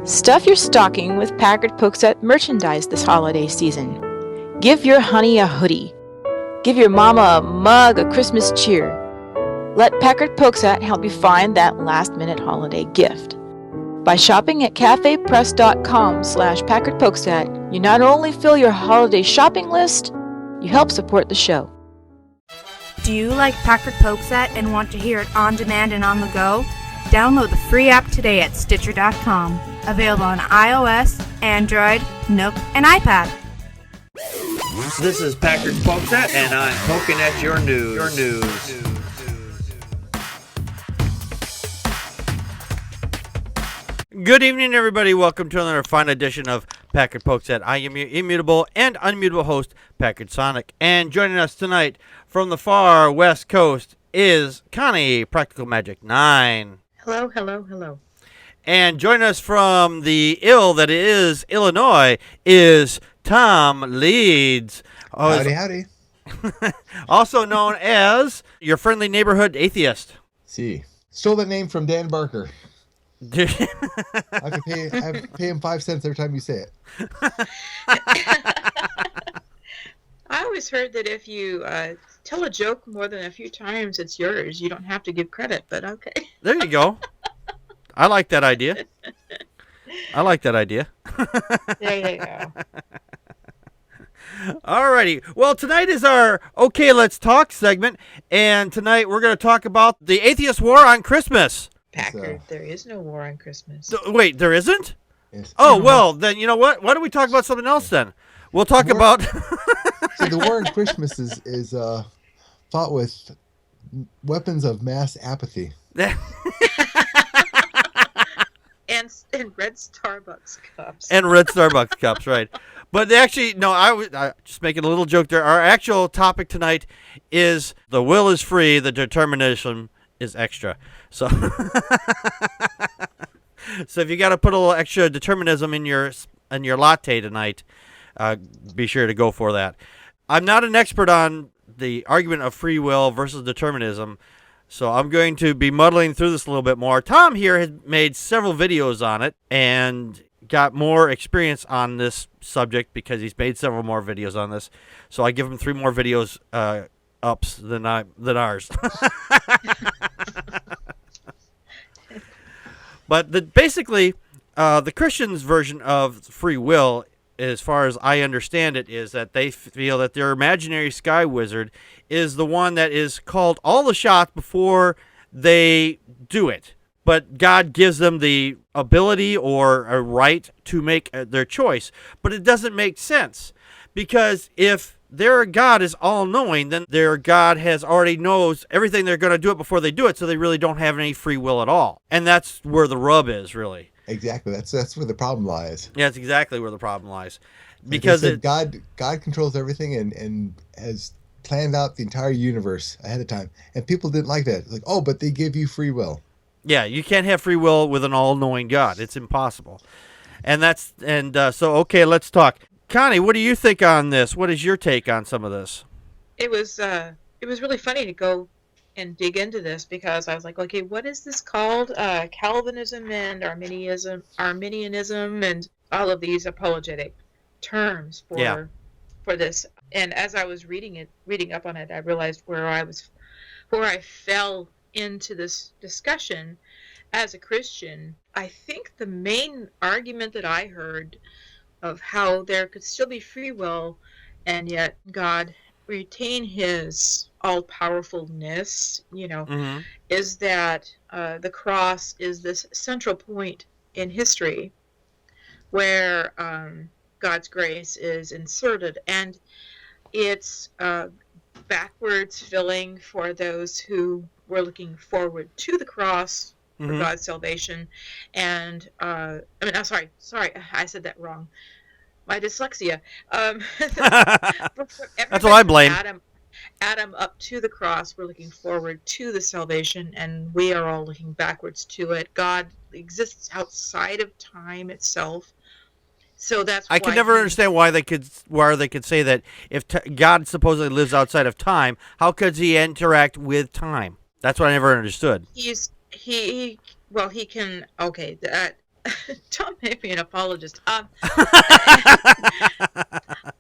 Stuff your stocking with Packard Pokesat merchandise this holiday season. Give your honey a hoodie. Give your mama a mug of Christmas cheer. Let Packard Pokesat help you find that last-minute holiday gift. By shopping at cafepress.com/Packard Pokesat, you not only fill your holiday shopping list, you help support the show. Do you like Packard Pokesat and want to hear it on demand and on the go? Download the free app today at Stitcher.com. Available on iOS, Android, Nook, and iPad. This is Packard Pokesat, and I'm poking at your news. Good evening, everybody. Welcome to another fine edition of Packard Pokesat. I am your immutable and unmutable host, Packard Sonic. And joining us tonight from the far west coast is Connie, Practical Magic 9. Hello, hello, hello. And joining us from the ill that is Illinois is Tom Leeds. Howdy. Also known as your friendly neighborhood atheist. See, stole that name from Dan Barker. I have to pay him 5 cents every time you say it. I always heard that if you tell a joke more than a few times, it's yours. You don't have to give credit, but okay. There you go. I like that idea. There you go. Alrighty. Well, tonight is our Okay, Let's Talk segment, and tonight we're going to talk about the atheist war on Christmas. Packard, there is no war on Christmas. Wait, there isn't? Yes. Oh, well, then you know what? Why don't we talk about something else then? We'll talk about... So the war on Christmas is fought with weapons of mass apathy. And red Starbucks cups. And red Starbucks cups, right. But actually, no, I was just making a little joke there. Our actual topic tonight is the will is free, the determination is extra. So, so if you got to put a little extra determinism in your latte tonight, be sure to go for that. I'm not an expert on the argument of free will versus determinism, so I'm going to be muddling through this a little bit more. Tom here has made several videos on it and got more experience on this subject because he's made several more videos on this. So I give him 3 more videos ups than ours. But basically, the Christians' version of free will, as far as I understand it, is that they feel that their imaginary sky wizard is the one that is called all the shots before they do it. But God gives them the ability or a right to make their choice. But it doesn't make sense. Because if their God is all-knowing, then their God already knows everything they're going to do it before they do it, so they really don't have any free will at all. And that's where the rub is, really. Exactly. That's where the problem lies. Yeah, that's exactly where the problem lies. Because God controls everything and has planned out the entire universe ahead of time. And people didn't like that. Like, oh, but they give you free will. Yeah, you can't have free will with an all-knowing God. It's impossible. So okay, let's talk. Connie, what do you think on this? What is your take on some of this? It was really funny to go and dig into this because I was like, okay, what is this called? Calvinism and Arminianism, and all of these apologetic terms for this. And as I was reading up on it, I realized where I fell into this discussion as a Christian. I think the main argument that I heard of how there could still be free will and yet God retain his all-powerfulness, is that the cross is this central point in history where God's grace is inserted, and it's backwards filling for those who were looking forward to the cross for God's salvation. And sorry, I said that wrong. My dyslexia. That's what I blame. Adam up to the cross, we're looking forward to the salvation, and we are all looking backwards to it. God exists outside of time itself. So that's why I can never understand why they could say that if God supposedly lives outside of time, how could he interact with time? That's what I never understood. He can, okay, don't make me an apologist.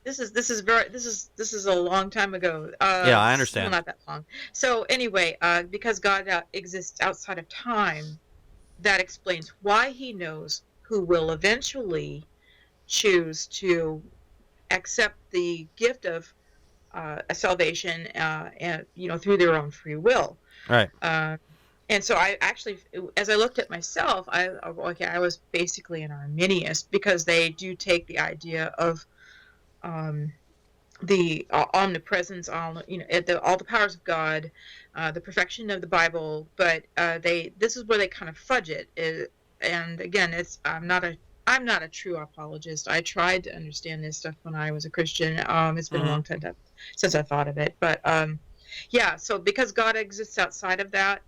This is a long time ago. Yeah, I understand. Well, not that long. So anyway, because God exists outside of time, that explains why He knows who will eventually choose to accept the gift of a salvation, and through their own free will. Right. And so I actually, as I looked at myself, I was basically an Arminius, because they do take the idea of the omnipresence, all the powers of God, the perfection of the Bible, but this is where they kind of fudge it. And again, I'm not a true apologist. I tried to understand this stuff when I was a Christian. It's been a long time since I thought of it, but yeah. So because God exists outside of that,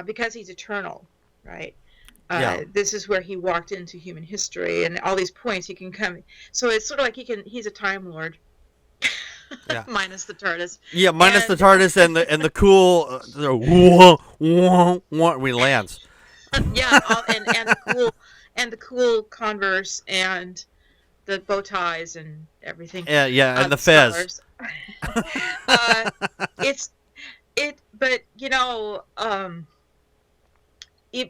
because He's eternal, right? This is where He walked into human history, and all these points He can come. So it's sort of like He's a Time Lord. Yeah. Minus the TARDIS. Yeah, minus the TARDIS and the cool whoa, whoa, whoa, when he lands. Yeah, and the cool Converse and the bow ties and everything. Yeah, and the fez.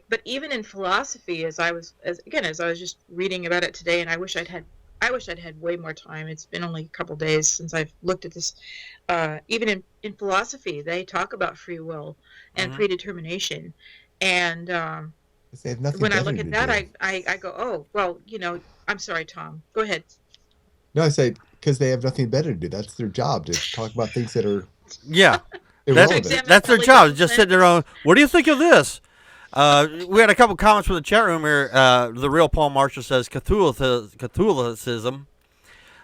But even in philosophy, as I was just reading about it today, and I wish I'd had way more time. It's been only a couple days since I've looked at this. Even in philosophy, they talk about free will and predetermination. And They have nothing when I better look to at that, do. I go, oh, well, I'm sorry, Tom. Go ahead. No, I say because they have nothing better to do. That's their job, to talk about things that are Yeah, irrelevant. that's their job. Just sit there on. What do you think of this? We had a couple comments from the chat room here. The real Paul Marshall says Catholicism.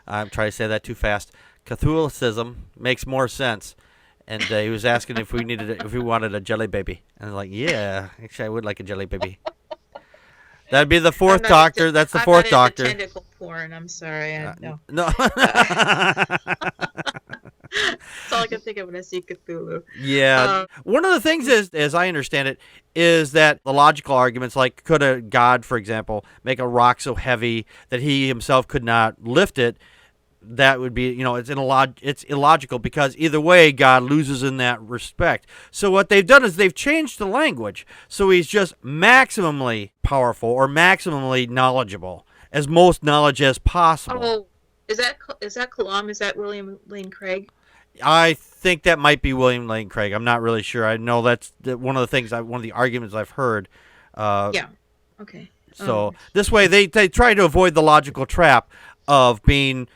I'm trying to say that too fast. Catholicism makes more sense. And he was asking if we wanted a jelly baby. And I'm like, yeah, actually, I would like a jelly baby. That'd be the fourth Doctor. That's the fourth Doctor. I'm not into tentacle porn. I'm sorry. No. No. That's all I can think of when I see Cthulhu. Yeah. One of the things is, as I understand it, is that the logical arguments, like could a God, for example, make a rock so heavy that he himself could not lift it? That would be, it's illogical, because either way, God loses in that respect. So what they've done is they've changed the language. So he's just maximally powerful or maximally knowledgeable, as most knowledge as possible. Oh, is that Kalam? Is that William Lane Craig? I think that might be William Lane Craig. I'm not really sure. I know that's one of the arguments I've heard. Yeah. Okay. So this way, they try to avoid the logical trap of being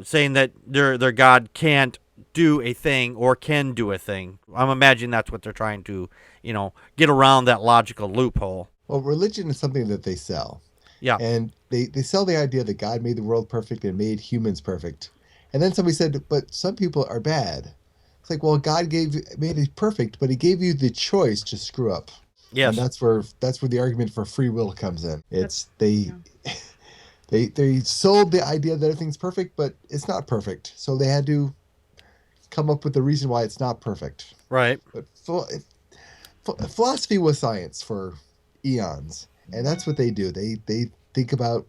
saying that their God can't do a thing or can do a thing. I'm imagining that's what they're trying to, get around that logical loophole. Well, religion is something that they sell. Yeah. And they sell the idea that God made the world perfect and made humans perfect. And then somebody said, but some people are bad. It's like, well, God made it perfect, but he gave you the choice to screw up. Yes. And that's where the argument for free will comes in. They sold the idea that everything's perfect, but it's not perfect. So they had to come up with the reason why it's not perfect. Right. But philosophy was science for eons, and that's what they do. They think about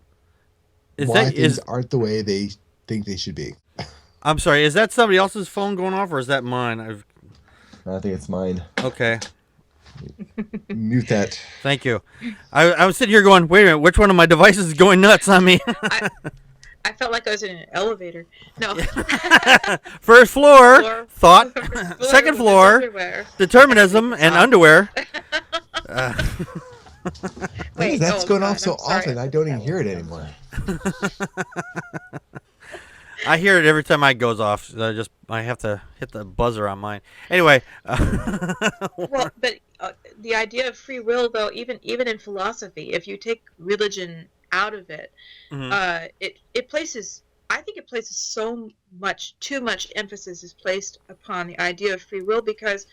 why things aren't the way they think they should be. I'm sorry. Is that somebody else's phone going off, or is that mine? I think it's mine. Okay. Mute that. Thank you. I was sitting here going, wait a minute, which one of my devices is going nuts on me? I felt like I was in an elevator. No. First floor, thought. Second floor, determinism and underwear. Wait, that's going off so often, I don't even hear it anymore. I hear it every time mine goes off. I have to hit the buzzer on mine. Anyway. Well, but the idea of free will, though, even in philosophy, if you take religion out of it, it places. I think it places too much emphasis is placed upon the idea of free will, because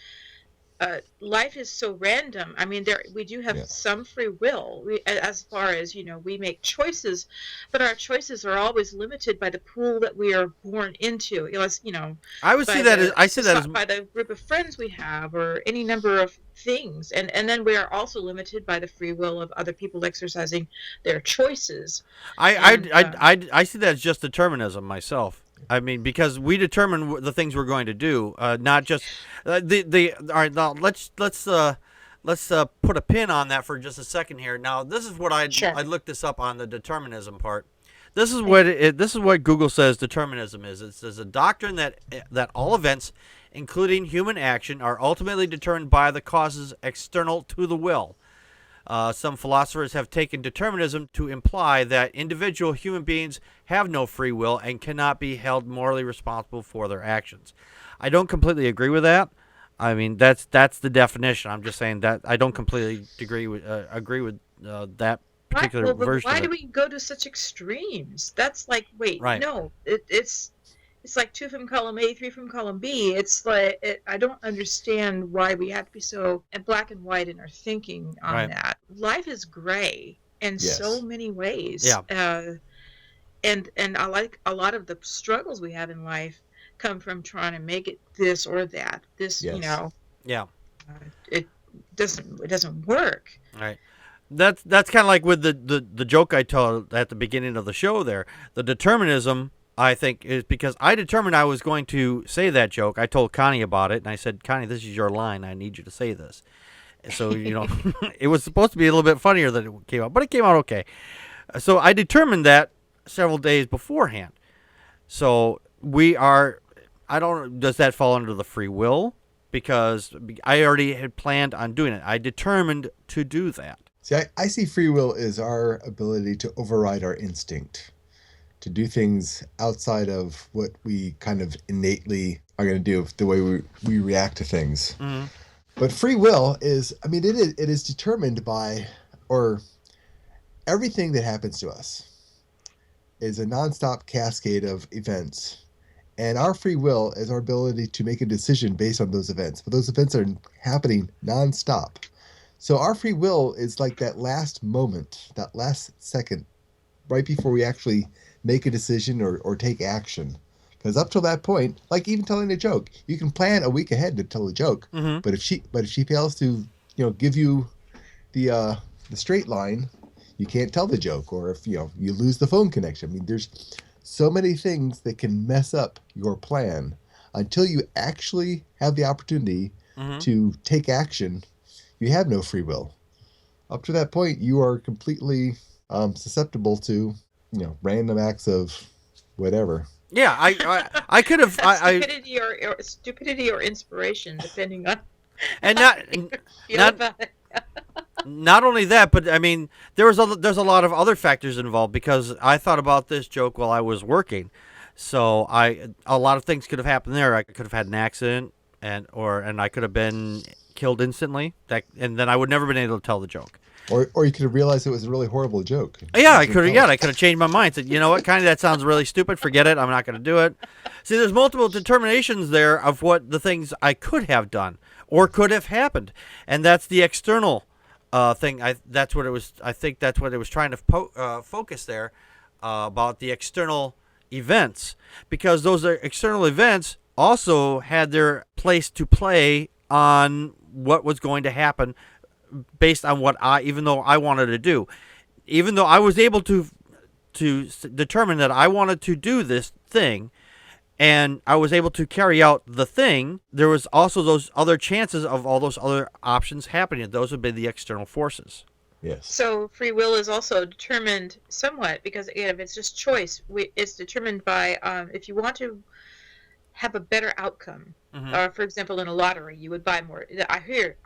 life is so random. I mean, we do have Yeah. some free will, as far as we make choices, but our choices are always limited by the pool that we are born into. I would see by that as by the group of friends we have, or any number of things, and then we are also limited by the free will of other people exercising their choices. And, I see that as just determinism myself. I mean, because we determine the things we're going to do, not just the. All right, now let's put a pin on that for just a second here. Now, this is what Sure. I looked this up on the determinism part. This is what Google says determinism is. It says a doctrine that all events, including human action, are ultimately determined by the causes external to the will. Some philosophers have taken determinism to imply that individual human beings have no free will and cannot be held morally responsible for their actions. I don't completely agree with that. I mean, that's the definition. I'm just saying that I don't completely agree with that particular version why of do it. we go to such extremes? That's like, wait, Right. no, it's like 2 from column A, 3 from column B. It's like, I don't understand why we have to be so black and white in our thinking on Right. that. Life is gray in Yes. so many ways. Yeah. And I like a lot of the struggles we have in life come from trying to make it this or that. This, Yes. Yeah. it doesn't work. Right. That's kind of like with the joke I told at the beginning of the show there. The determinism, I think, is because I determined I was going to say that joke. I told Connie about it, and I said, Connie, this is your line. I need you to say this. So, it was supposed to be a little bit funnier than it came out, but it came out okay. So I determined that several days beforehand. So does that fall under the free will? Because I already had planned on doing it. I determined to do that. See, I see free will as our ability to override our instinct, to do things outside of what we kind of innately are going to do, the way we react to things. Mm-hmm. But free will is, I mean, it is determined by, or everything that happens to us is a nonstop cascade of events. And our free will is our ability to make a decision based on those events. But those events are happening nonstop. So our free will is like that last moment, that last second, right before we actually make a decision or take action. Because up till that point, like even telling a joke, you can plan a week ahead to tell a joke. Mm-hmm. But if she fails to, give you the straight line, you can't tell the joke. Or if you lose the phone connection. I mean, there's so many things that can mess up your plan until you actually have the opportunity Mm-hmm. to take action. You have no free will. Up to that point, you are completely susceptible to, random acts of whatever. Yeah, I could have. Stupidity or inspiration, depending on And how not you feel not- about it. not only that, but I mean, there's a lot of other factors involved because I thought about this joke while I was working. So a lot of things could have happened there. I could have had an accident, and I could have been killed instantly. And then I would never been able to tell the joke. Or you could have realized it was a really horrible joke. Yeah, I could have changed my mind. Said, you know what, kind of that sounds really stupid. Forget it. I'm not going to do it. See, there's multiple determinations there of what the things I could have done or could have happened, and that's the external thing. I think that's what it was trying to focus there about the external events, because those external events also had their place to play on what was going to happen based on even though I wanted to do, even though I was able to determine that I wanted to do this thing, and I was able to carry out the thing, there was also those other chances of all those other options happening. Those would be the external forces. Yes. So free will is also determined somewhat because, again, if it's just choice, it's determined by if you want to have a better outcome. Mhm. For example, in a lottery, you would buy more. I hear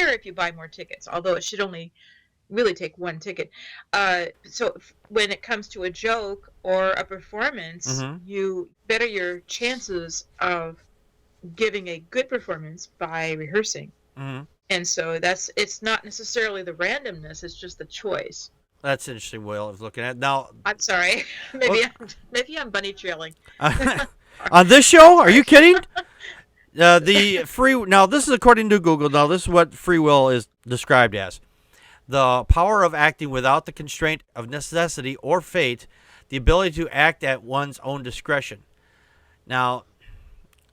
if you buy more tickets, although it should only really take one ticket. So when it comes to a joke or a performance, Mhm. you better your chances of giving a good performance by rehearsing. Mhm. And so it's not necessarily the randomness; it's just the choice. That's an interesting way of looking at it. Now, I'm sorry, maybe I'm bunny trailing. on this show, are you kidding? The free now this is according to Google. Now this is what free will is described as: the power of acting without the constraint of necessity or fate, the ability to act at one's own discretion. Now,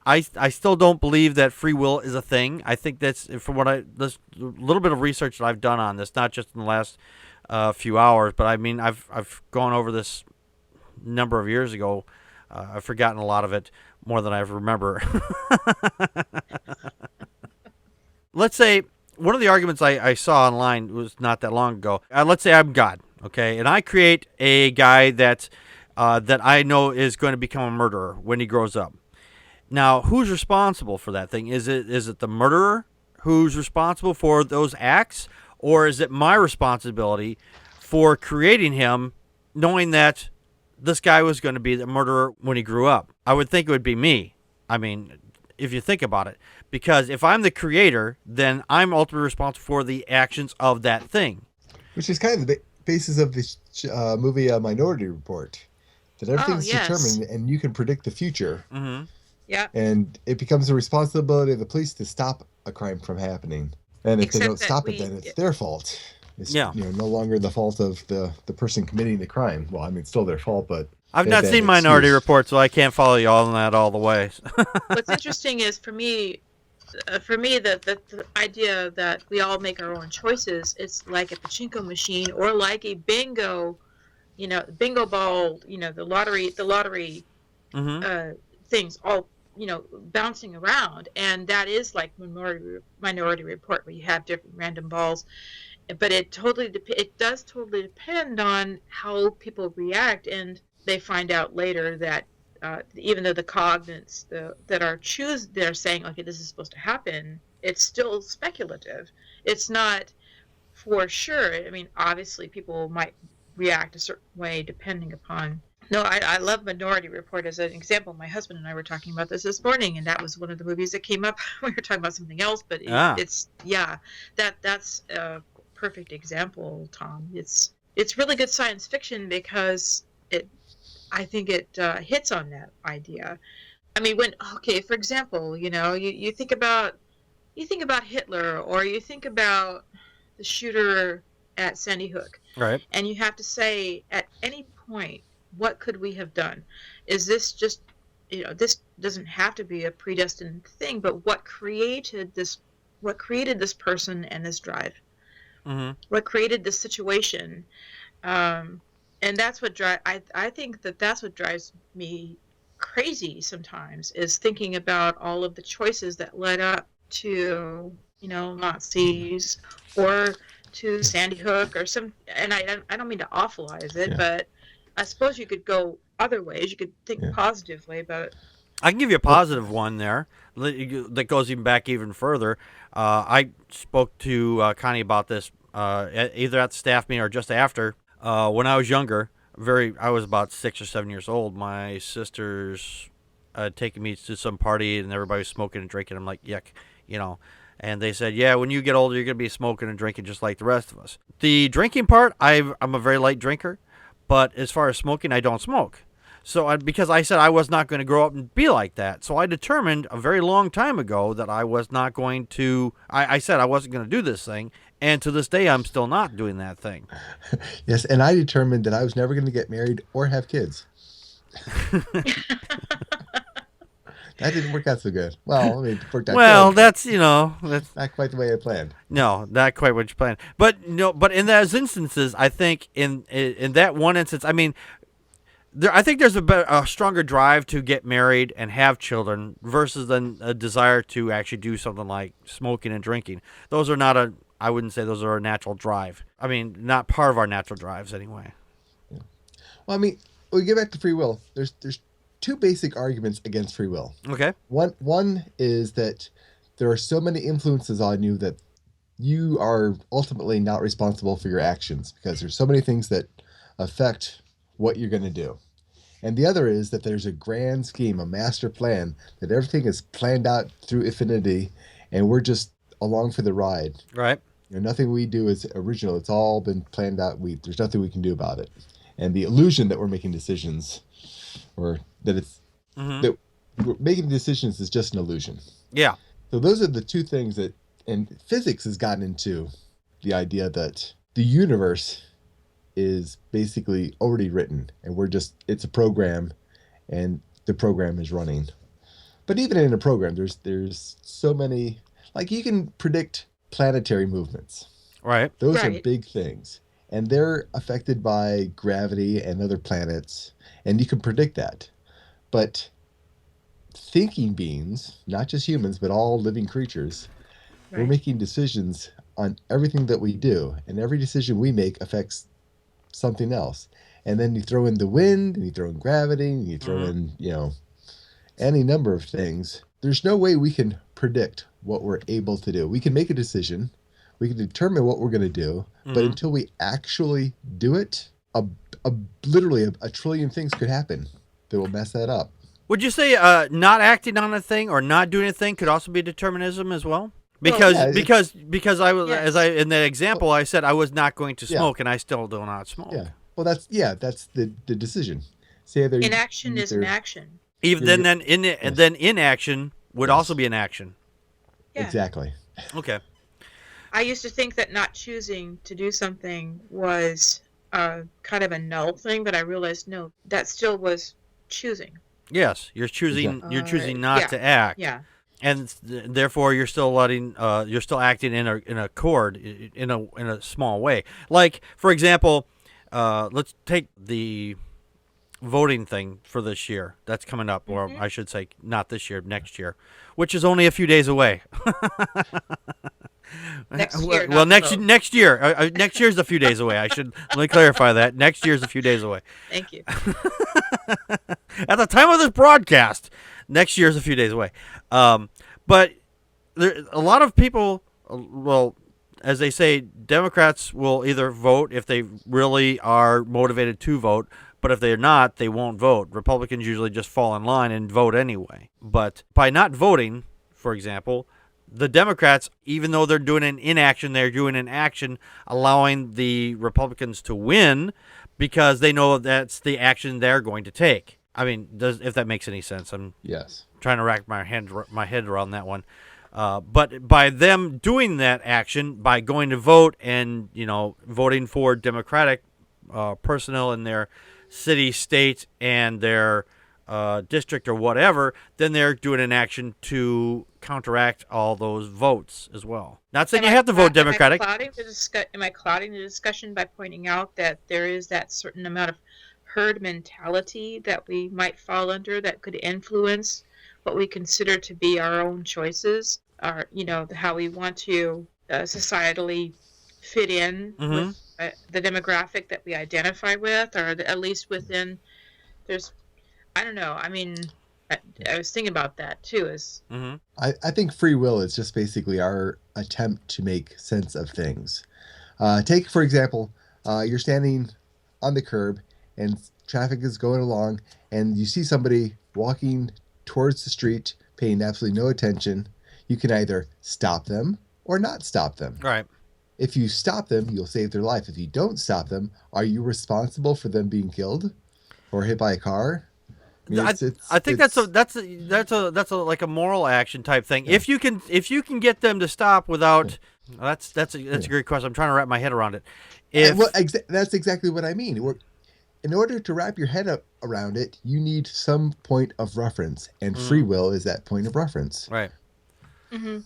I still don't believe that free will is a thing. I think that's from this little bit of research that I've done on this, not just in the last few hours, but I mean I've gone over this number of years ago. I've forgotten a lot of it more than I remember. Let's say one of the arguments I saw online was not that long ago. Let's say I'm God, okay, and I create a guy that I know is going to become a murderer when he grows up. Now, who's responsible for that thing? Is it the murderer who's responsible for those acts, or is it my responsibility for creating him, knowing that this guy was going to be the murderer when he grew up? I would think it would be me. I mean, if you think about it. Because if I'm the creator, then I'm ultimately responsible for the actions of that thing. Which is kind of the basis of this movie Minority Report. That everything's determined and you can predict the future. Mm-hmm. Yeah. And it becomes the responsibility of the police to stop a crime from happening. And if they don't stop it, then it's their fault. It's no longer the fault of the person committing the crime. Well, I mean, it's still their fault, but I've not seen Minority Report, so I can't follow you all on that all the way. What's interesting is for me, the idea that we all make our own choices, it's like a pachinko machine or like a bingo, bingo ball, the lottery Mm-hmm. things all, bouncing around. And that is like Minority Report, where you have different random balls. But it does totally depend on how people react. And they find out later that even though the cognates that are they're saying, okay, this is supposed to happen, it's still speculative. It's not for sure. I mean, obviously people might react a certain way depending upon. No, I love Minority Report as an example. My husband and I were talking about this morning, and that was one of the movies that came up. We were talking about something else, but that's a perfect example, Tom. It's really good science fiction because I think it hits on that idea. I mean, for example, you think about Hitler, or you think about the shooter at Sandy Hook, right? And you have to say, at any point, what could we have done? Is this just, this doesn't have to be a predestined thing, but what created this person and this drive? Mm-hmm. What created this situation? And that's what I think that's what drives me crazy sometimes, is thinking about all of the choices that led up to, Nazis or to Sandy Hook or some, and I don't mean to awfulize it, but I suppose you could go other ways. You could think positively about it. I can give you a positive one there that goes even further. I spoke to Connie about this either at the staff meeting or just after. When I was younger, I was about 6 or 7 years old. My sisters taking me to some party and everybody was smoking and drinking. I'm like, yuck, And they said, yeah, when you get older, you're going to be smoking and drinking just like the rest of us. The drinking part, I'm a very light drinker. But as far as smoking, I don't smoke. So because I said I was not going to grow up and be like that. So I determined a very long time ago that I was not going to, I said I wasn't going to do this thing. And to this day, I'm still not doing that thing. Yes, and I determined that I was never going to get married or have kids. That didn't work out so good. Well, I mean, it worked out good. That's not quite the way I planned. No, not quite what you planned. But but in those instances, I think in that one instance, I mean, I think there's a stronger drive to get married and have children versus than a desire to actually do something like smoking and drinking. Those are not I wouldn't say those are a natural drive. I mean, not part of our natural drives anyway. Yeah. Well, I mean, we get back to free will. There's two basic arguments against free will. Okay. One is that there are so many influences on you that you are ultimately not responsible for your actions because there's so many things that affect what you're going to do. And the other is that there's a grand scheme, a master plan, that everything is planned out through infinity and we're just along for the ride. Right. Nothing we do is original. It's all been planned out. There's nothing we can do about it. And the illusion that we're making decisions or that it's that making decisions is just an illusion. Yeah. So those are the two things that, and physics has gotten into the idea that the universe is basically already written, and it's a program, and the program is running. But even in a program, there's so many, like you can predict planetary movements. Right. Those are Right. big things. And they're affected by gravity and other planets, and you can predict that. But thinking beings, not just humans, but all living creatures, we're Right. making decisions on everything that we do, and every decision we make affects something else. And then you throw in the wind, and you throw in gravity, and you throw in, any number of things. There's no way we can predict what we're able to do. We can make a decision, we can determine what we're going to do, but until we actually do it, literally a trillion things could happen that will mess that up. Would you say not acting on a thing or not doing a thing could also be determinism as well? Because yeah, because I was Yes. in that example I said I was not going to Yeah. smoke and I still do not smoke. Yeah. Well, that's the decision. Say either Inaction is an action. Even Yeah, then inaction would also be an action. Yeah. Exactly. Okay. I used to think that not choosing to do something was kind of a null thing, but I realized no, that still was choosing. Yes, you're choosing not yeah. to act. Yeah. And therefore you're still you're still acting in a chord in a small way. Like for example, let's take the voting thing for this year that's coming up, or I should say not this year, next year, which is only a few days away. Next year, well, not vote. next year, next year's a few days away. Let me clarify that. Next year's a few days away. Thank you. At the time of this broadcast, next year's a few days away. But a lot of people, well, as they say, Democrats will either vote if they really are motivated to vote, but if they're not, they won't vote. Republicans usually just fall in line and vote anyway. But by not voting, for example, the Democrats, even though they're doing an inaction, they're doing an action allowing the Republicans to win because they know that's the action they're going to take. I mean, if that makes any sense. I'm Yes. trying to rack my head around that one. But by them doing that action, by going to vote and, voting for Democratic personnel in their city, state, and their district or whatever, then they're doing an action to counteract all those votes as well. Not saying you have to vote Democratic. Am I clouding the discussion by pointing out that there is that certain amount of herd mentality that we might fall under that could influence what we consider to be our own choices, or how we want to societally fit in with the demographic that we identify with, or at least within. I don't know. I mean, I was thinking about that too. I think free will is just basically our attempt to make sense of things. Take, for example, you're standing on the curb and traffic is going along, and you see somebody walking towards the street, paying absolutely no attention. You can either stop them or not stop them. Right. If you stop them, you'll save their life. If you don't stop them, are you responsible for them being killed or hit by a car? I think that's like a moral action type thing. Yeah. If you can get them to stop without, that's a great question. I'm trying to wrap my head around it. That's exactly what I mean. In order to wrap your head up around it, you need some point of reference, and free will is that point of reference. Right. Mm-hmm.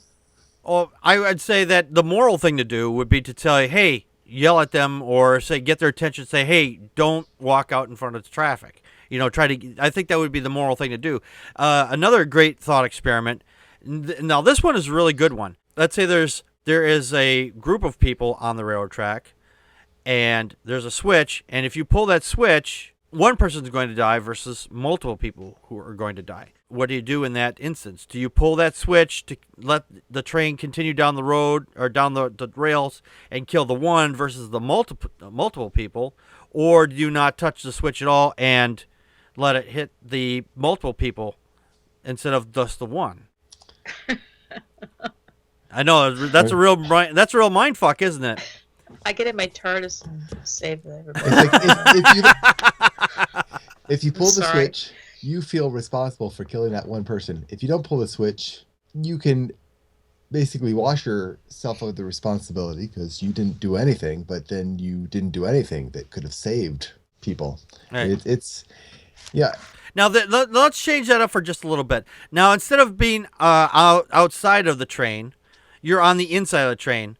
Well, I would say that the moral thing to do would be to tell you, hey, yell at them, or say get their attention. Say, hey, don't walk out in front of the traffic. I think that would be the moral thing to do. Another great thought experiment. Now, this one is a really good one. Let's say there is a group of people on the railroad track, and there's a switch, and if you pull that switch, one person's going to die versus multiple people who are going to die. What do you do in that instance? Do you pull that switch to let the train continue down the road or down the rails and kill the one versus the multiple people, or do you not touch the switch at all and let it hit the multiple people instead of just the one? I know that's a real mind fuck, isn't it? I get in my TARDIS and save everybody. It's like if you pull the switch, you feel responsible for killing that one person. If you don't pull the switch, you can basically wash yourself of the responsibility because you didn't do anything, but then you didn't do anything that could have saved people. Right. It's yeah. Now, let's change that up for just a little bit. Now, instead of being outside of the train, you're on the inside of the train,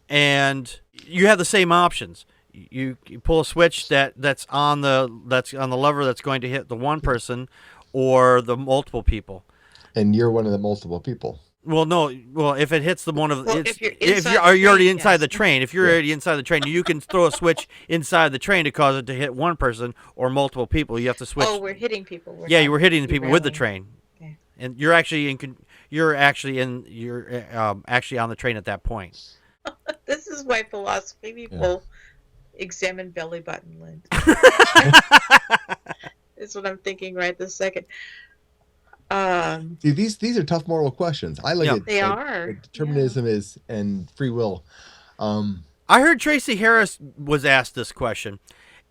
and you have the same options. You pull a switch that's on the lever that's going to hit the one person or the multiple people. And you're one of the multiple people. Well, no. Well, if it hits the one of Well, it's, if you're if inside you're, the are you already train, inside yes. the train? If you're already inside the train, you can throw a switch inside the train to cause it to hit one person or multiple people. You have to switch. Oh, we're hitting people. Yeah, you were hitting the people with the derailing. train, Okay. and you're actually actually on the train at that point. This is why philosophy people examine belly button lint. That's what I'm thinking right this second. See, these are tough moral questions. I look Yeah. at They like, are, what determinism is and free will. I heard Tracy Harris was asked this question,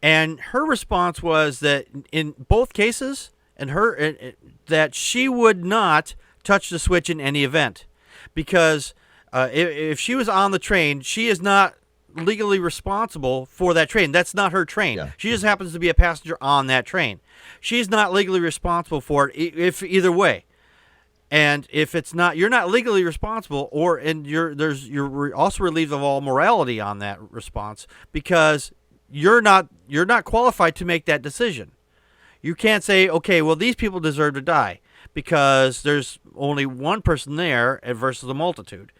and her response was that in both cases, that she would not touch the switch in any event, because if she was on the train, she is not legally responsible for that train. That's not her train. Yeah. She just happens to be a passenger on that train. She's not legally responsible for it if either way. And if it's not, you're not legally responsible, you're also relieved of all morality on that response, because you're not qualified to make that decision. You can't say, okay, well, these people deserve to die because there's only one person there versus a multitude.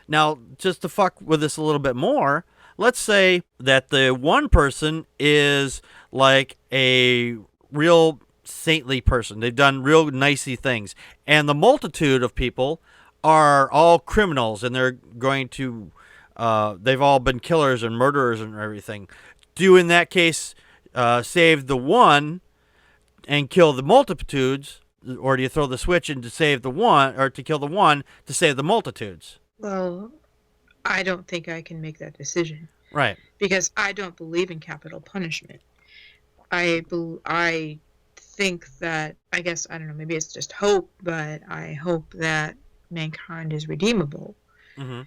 Now, just to fuck with this a little bit more, let's say that the one person is like a real saintly person. They've done real nicey things. And the multitude of people are all criminals, and they're going to, they've all been killers and murderers and everything. Do in that case save the one and kill the multitudes, or do you throw the switch in to save the one, or to kill the one to save the multitudes? Well, I don't think I can make that decision Right. because I don't believe in capital punishment. I think that, I guess, I don't know, maybe it's just hope, but I hope that mankind is redeemable. Mm-hmm.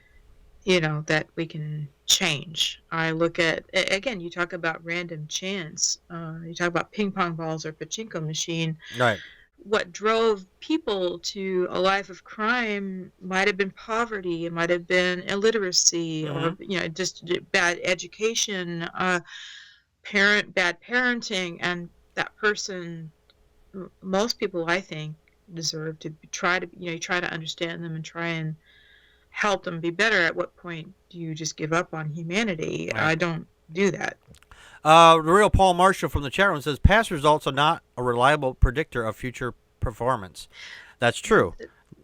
You know, that we can change. I look at, again, you talk about random chance. You talk about ping pong balls or pachinko machine. Right. What drove people to a life of crime might have been poverty, it might have been illiteracy, or just bad education, bad parenting, and that person, most people, I think, deserve to try to understand them and try and help them be better. At what point do you just give up on humanity? Right. I don't do that. The real Paul Marshall from the chat room says past results are not a reliable predictor of future performance. That's true,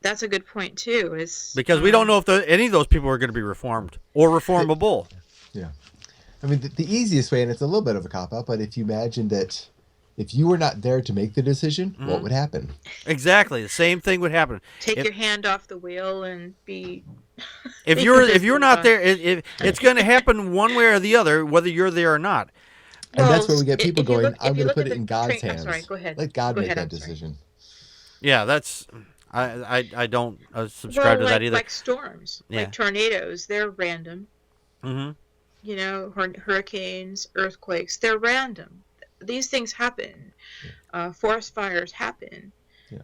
That's a good point too. because we don't know if any of those people are going to be reformed or reformable. Yeah. I mean, the easiest way, and it's a little bit of a cop-out, but if you imagine that if you were not there to make the decision, what would happen? Exactly, the same thing would happen. Take If- your hand off the wheel and be. If you're not there, it's going to happen one way or the other, whether you're there or not. And that's Well, where we get people if you going, look- I'm if you going to look put at it in the God's train- I'm hands. sorry, go ahead. Let God Go make ahead, that I'm sorry. decision. Yeah, that's I don't subscribe to like, that either. like storms, Yeah. like tornadoes, they're random. Mm-hmm. You know, hurricanes, earthquakes, they're random. These things happen. Forest fires happen. Yeah.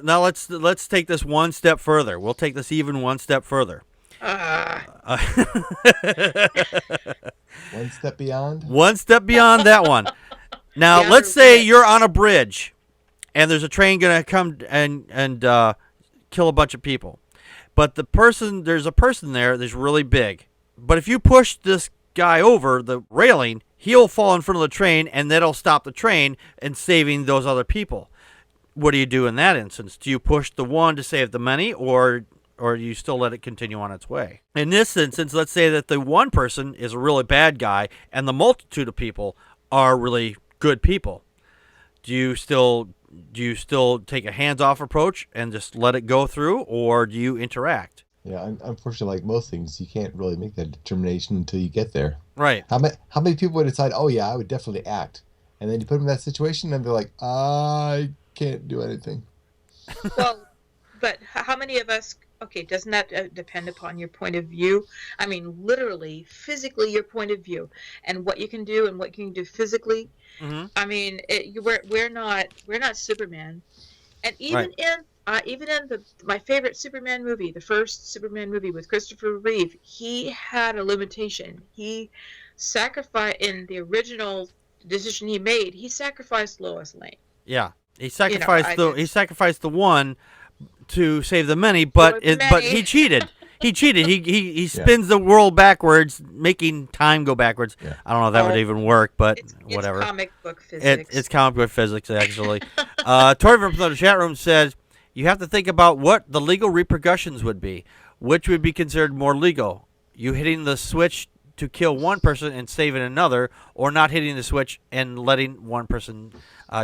Now let's take this one step further. We'll take this even one step further. One step beyond. One step beyond that one. Now, The let's outer say limits. you're on a bridge, and there's a train going to come and kill a bunch of people. But there's a person there that's really big. But if you push this guy over the railing, he'll fall in front of the train, and that'll stop the train and saving those other people. What do you do in that instance? Do you push the one to save the many, or do you still let it continue on its way? In this instance, let's say that the one person is a really bad guy, and the multitude of people are really good people. Do you still take a hands-off approach and just let it go through, or do you interact? Yeah, unfortunately, like most things, you can't really make that determination until you get there. Right. How many people would decide, oh yeah, I would definitely act, And then you put them in that situation, and they're like, I can't do anything. Well, but how many of us? Okay, doesn't that depend upon your point of view? I mean, literally, physically, your point of view, and what you can do and what you can do physically. Mm-hmm. I mean, we're not Superman, and even in my favorite Superman movie, the first Superman movie with Christopher Reeve, he had a limitation. He sacrificed in the original decision he made. He sacrificed Lois Lane. Yeah, he sacrificed the one to save the many, For the but many. he cheated. He cheated. He spins the world backwards, making time go backwards. Yeah. I don't know if that would even work, but whatever. It's comic book physics. It's comic book physics, actually. Tori from the chat room says, you have to think about what the legal repercussions would be. Which would be considered more legal? You hitting the switch to kill one person and saving another, or not hitting the switch and letting one person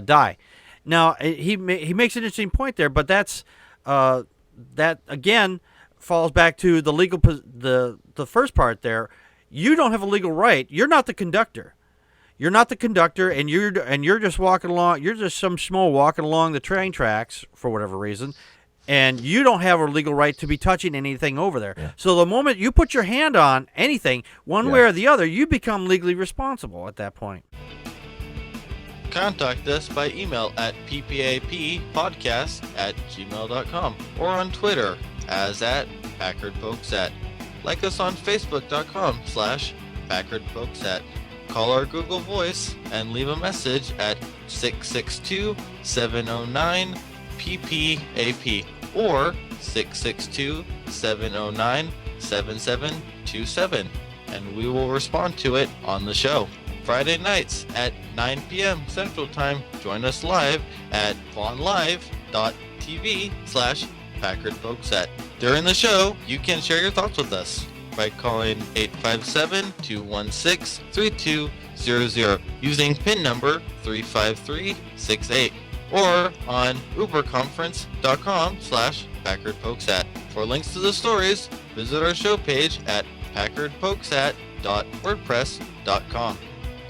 die? Now, he makes an interesting point there, but that's that, again, falls back to the legal the first part there. You don't have a legal right. You're not the conductor. You're not the conductor, and you're just walking along. You're just some schmo walking along the train tracks for whatever reason, and you don't have a legal right to be touching anything over there. Yeah. So the moment you put your hand on anything, one way or the other, you become legally responsible at that point. Contact us by email at ppappodcast@gmail.com or on Twitter as @PackardPokesat. Like us on Facebook.com/PackardPokesat. Call our Google Voice and leave a message at 662-709-PPAP or 662-709-7727, and we will respond to it on the show. Friday nights at 9 p.m. Central Time. Join us live at vaughnlive.tv/PackardPokesat. During the show, you can share your thoughts with us by calling 857-216-3200 using PIN number 35368 or on uberconference.com/PackardPokesat. For links to the stories, visit our show page at packardpokesat.wordpress.com.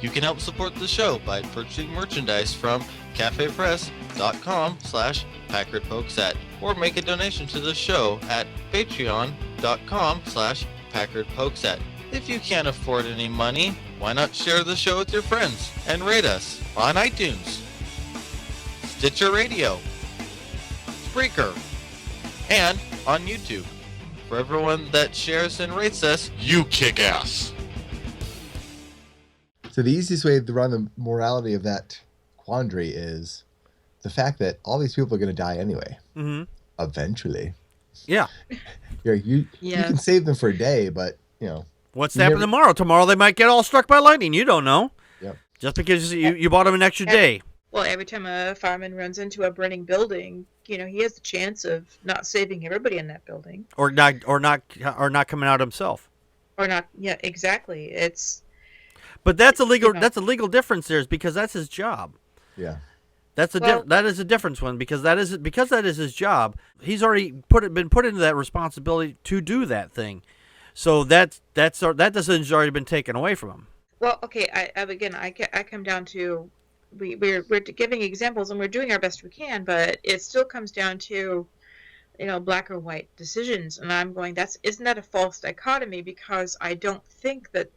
You can help support the show by purchasing merchandise from cafepress.com/PackardPokesat or make a donation to the show at patreon.com/PackardPokesat. If you can't afford any money, why not share the show with your friends and rate us on iTunes, Stitcher Radio, Spreaker, and on YouTube. For everyone that shares and rates us, you kick ass! So the easiest way to run the morality of that quandary is the fact that all these people are going to die anyway. Mm-hmm. Eventually. Yeah. You can save them for a day, but, What's happening tomorrow? Tomorrow they might get all struck by lightning. You don't know. Yep. Just because you bought them an extra day. Well, every time a fireman runs into a burning building, he has the chance of not saving everybody in that building. Or not coming out himself. Or not. Yeah, exactly. But that's a legal difference there, is because that's his job. Yeah. That is a difference one, because that is his job. He's already been put into that responsibility to do that thing. So that decision's already been taken away from him. Well, okay. I come down to we're giving examples and we're doing our best we can, but it still comes down to black or white decisions, and I'm going, isn't that a false dichotomy? Because I don't think that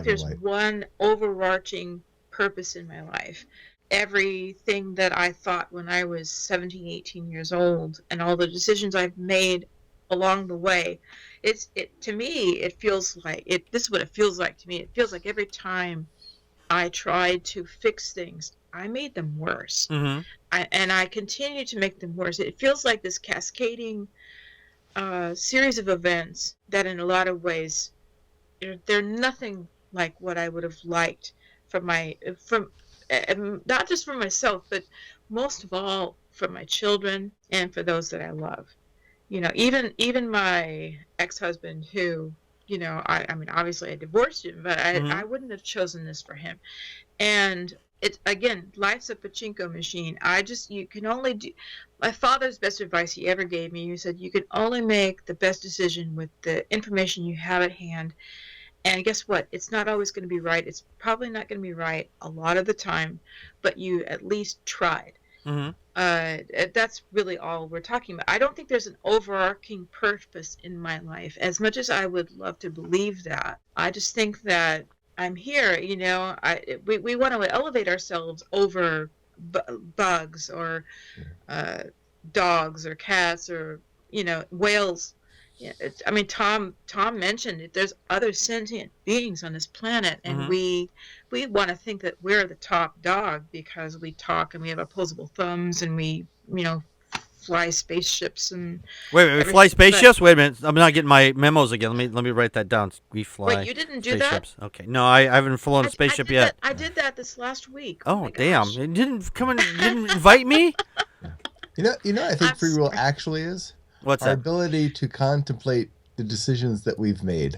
there's one overarching purpose in my life. Everything that I thought when I was 17, 18 years old, and all the decisions I've made along the way, to me it feels like this is what it feels like to me. It feels like every time I tried to fix things, I made them worse. Mm-hmm. And I continue to make them worse. It feels like this cascading series of events that in a lot of ways, they're nothing like what I would have liked from not just for myself, but most of all for my children and for those that I love. Even my ex-husband, who, I mean, obviously I divorced him, but I wouldn't have chosen this for him. And it's, again, life's a pachinko machine. You can only do. My father's best advice he ever gave me, he said, you can only make the best decision with the information you have at hand. And guess what? It's not always going to be right. It's probably not going to be right a lot of the time, but you at least tried. Mm-hmm. That's really all we're talking about. I don't think there's an overarching purpose in my life, as much as I would love to believe that. I just think that I'm here, we want to elevate ourselves over bugs or dogs or cats or, whales. Yeah, I mean, Tom mentioned it. There's other sentient beings on this planet, and Mhm. we want to think that we're the top dog because we talk and we have opposable thumbs and we, fly spaceships and Wait, we everything. fly spaceships? Wait a minute. I'm not getting my memos again. Let me write that down. We fly Wait, you didn't do that? spaceships. Okay. No, I haven't flown a spaceship yet. I did that this last week. Oh, my damn. gosh. It didn't invite me? I think I'm free will sorry. actually is What's our that? ability to contemplate the decisions that we've made.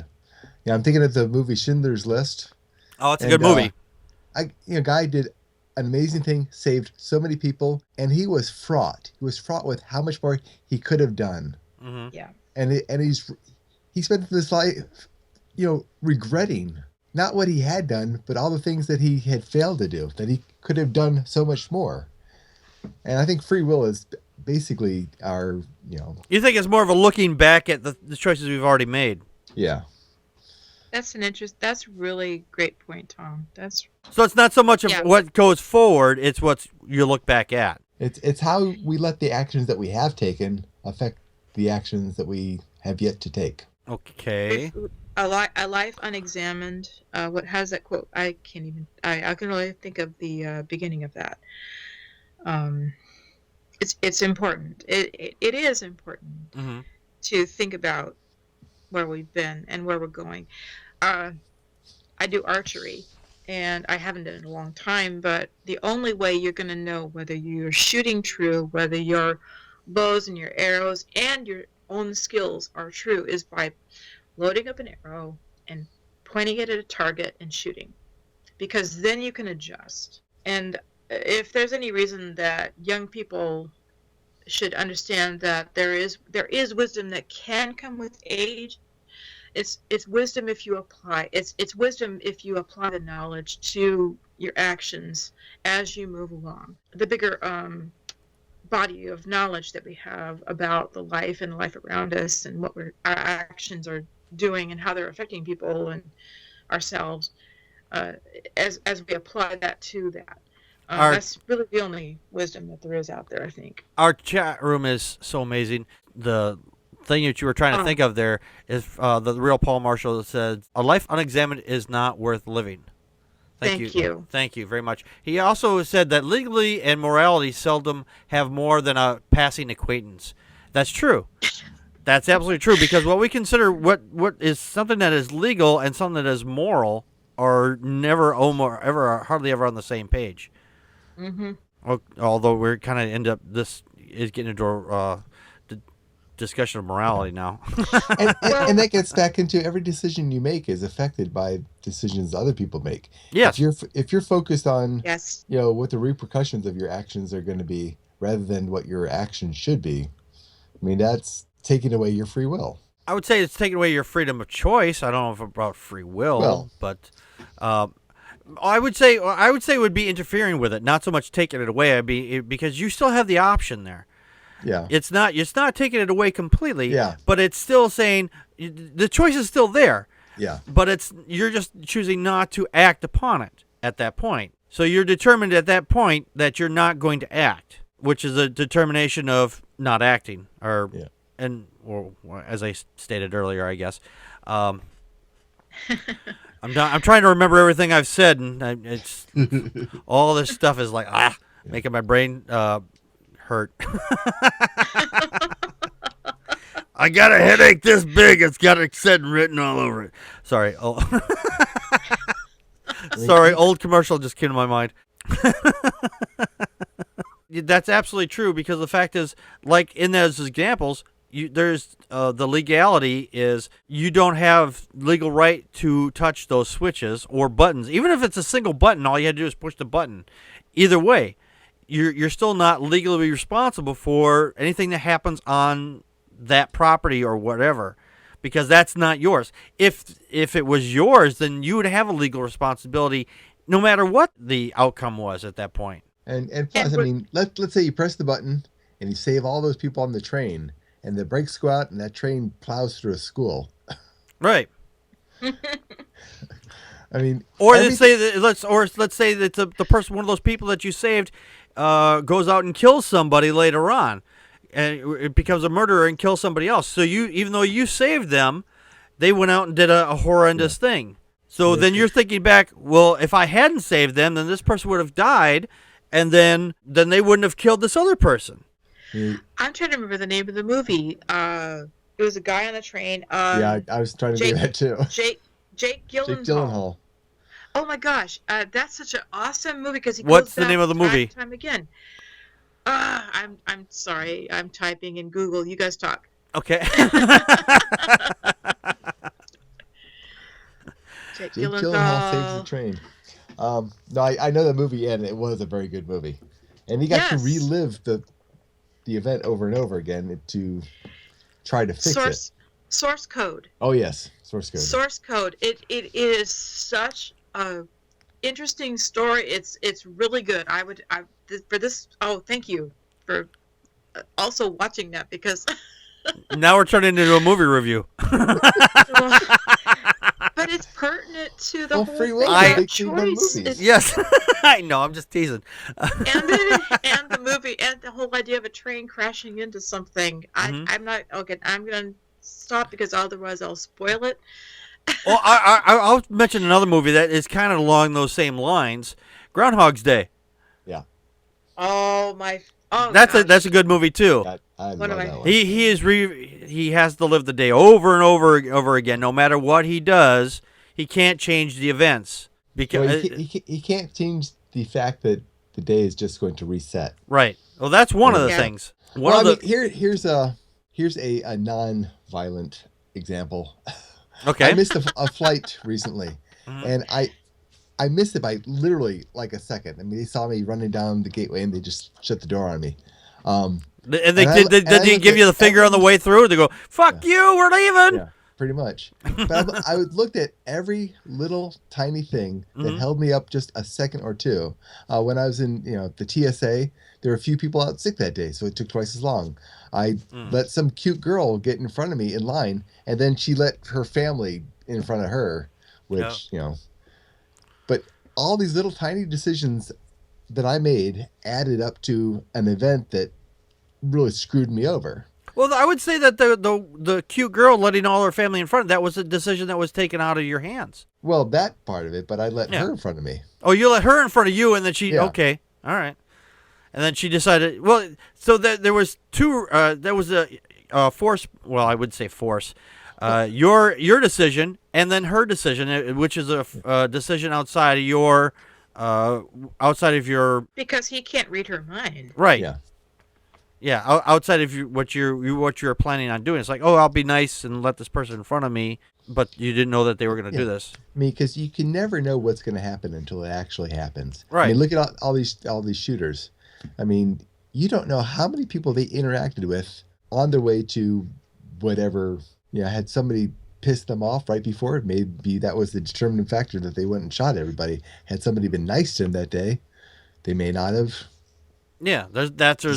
Yeah, I'm thinking of the movie Schindler's List. Oh, it's a And, good movie. Guy did an amazing thing, saved so many people, and he was fraught. He was fraught with how much more he could have done, Mm-hmm. Yeah. and he spent his life, regretting not what he had done, but all the things that he had failed to do, that he could have done so much more. And I think free will is basically our, You think it's more of a looking back at the choices we've already made? yeah. That's really great point, Tom. So it's not so much of Yeah. what goes forward, it's what you look back at. It's how we let the actions that we have taken affect the actions that we have yet to take. Okay. A life unexamined. What has that quote? I can't even. I can only think of the beginning of that. It's important. It is important Mm-hmm. to think about where we've been and where we're going. I do archery, and I haven't done it in a long time. But the only way you're going to know whether you're shooting true, whether your bows and your arrows and your own skills are true, is by loading up an arrow and pointing it at a target and shooting, because then you can adjust. And if there's any reason that young people should understand that there is wisdom that can come with age, it's wisdom if you apply it's wisdom if you apply the knowledge to your actions as you move along. The bigger body of knowledge that we have about the life and life around us and what our actions are doing and how they're affecting people and ourselves, as we apply that to that. That's really the only wisdom that there is out there, I think. Our chat room is so amazing. The thing that you were trying to think of there is the real Paul Marshall that said, "A life unexamined is not worth living." Thank you. Thank you very much. He also said that legally and morality seldom have more than a passing acquaintance. That's true. That's absolutely true, because what we consider what is something that is legal and something that is moral are never hardly ever on the same page. Mm-hmm. Although we're kind of this is getting into a discussion of morality now. And that gets back into every decision you make is affected by decisions other people make. Yes. If you're focused on Yes. what the repercussions of your actions are going to be rather than what your actions should be, I mean, that's taking away your free will. I would say it's taking away your freedom of choice. I don't know if about free will, but I would say it would be interfering with it, not so much taking it away. Because you still have the option there. Yeah. It's not taking it away completely. Yeah. But it's still saying the choice is still there. Yeah. But you're just choosing not to act upon it at that point. So you're determined at that point that you're not going to act, which is a determination of not acting, or as I stated earlier, I guess. I'm trying to remember everything I've said, and it's all this stuff is like making my brain hurt. I got a headache this big. It's got it said and written all over it. Sorry. Oh. Sorry, old commercial just came to my mind. That's absolutely true, because the fact is, like in those examples, there's the legality is you don't have legal right to touch those switches or buttons. Even if it's a single button, all you had to do is push the button. Either way, you're still not legally responsible for anything that happens on that property or whatever, because that's not yours. If it was yours, then you would have a legal responsibility no matter what the outcome was at that point. And plus, I mean, let's say you press the button and you save all those people on the train, and the brakes go out and that train plows through a school. Right. I mean, or let's say that the person, one of those people that you saved, goes out and kills somebody later on, and it becomes a murderer and kills somebody else. So even though you saved them, they went out and did a horrendous thing. So then you're thinking back, well, if I hadn't saved them, then this person would have died, and then they wouldn't have killed this other person. I'm trying to remember the name of the movie. It was a guy on the train. Yeah, I was trying to do that too. Jake Gyllenhaal. Jake Gyllenhaal. Oh my gosh, that's such an awesome movie because he What's goes the back name of the movie? Time again. I'm sorry. I'm typing in Google. You guys talk. Okay. Jake Gyllenhaal saves the train. No, I know the movie, and it was a very good movie. And he got to relive the event over and over again to try to fix it. Source Code. Oh yes, Source Code. Source Code. It is such a interesting story. It's really good. Oh, thank you for also watching that because. Now we're turning into a movie review. But it's pertinent to the whole free will thing. is a big thing about movies. Yes, I know. I'm just teasing. and the movie and the whole idea of a train crashing into something. I'm not okay. I'm gonna stop because otherwise I'll spoil it. Well, I'll mention another movie that is kind of along those same lines. Groundhog's Day. Yeah. Oh my. Oh, that's a good movie too. I love that one. He has to live the day over and over again. No matter what he does, he can't change the events because he can't change the fact that the day is just going to reset. Right. Well, that's one of the things. Here's a non-violent example. Okay. I missed a flight recently, and I missed it by literally like a second. I mean, they saw me running down the gateway, and they just shut the door on me. And they didn't give you the finger on the way through. They go, "Fuck you, we're leaving." Yeah, pretty much. But I looked at every little tiny thing that held me up just a second or two. When I was in, the TSA, there were a few people out sick that day, so it took twice as long. I let some cute girl get in front of me in line, and then she let her family in front of her, which But all these little tiny decisions that I made added up to an event that really screwed me over. Well, I would say that the cute girl letting all her family in front, that was a decision that was taken out of your hands. Well, that part of it, but I let her in front of me. Oh, you let her in front of you, and then she, okay, all right. And then she decided, well, so there was there was a force, well, I would say force, your decision, and then her decision, which is a decision outside of your, because he can't read her mind. Right. Yeah, outside of what you're planning on doing. It's like, oh, I'll be nice and let this person in front of me, but you didn't know that they were going to do this. I mean, because you can never know what's going to happen until it actually happens. Right. I mean, look at all these shooters. I mean, you don't know how many people they interacted with on their way to whatever. Had somebody pissed them off right before, maybe that was the determining factor that they went and shot everybody. Had somebody been nice to them that day, they may not have. Yeah, there's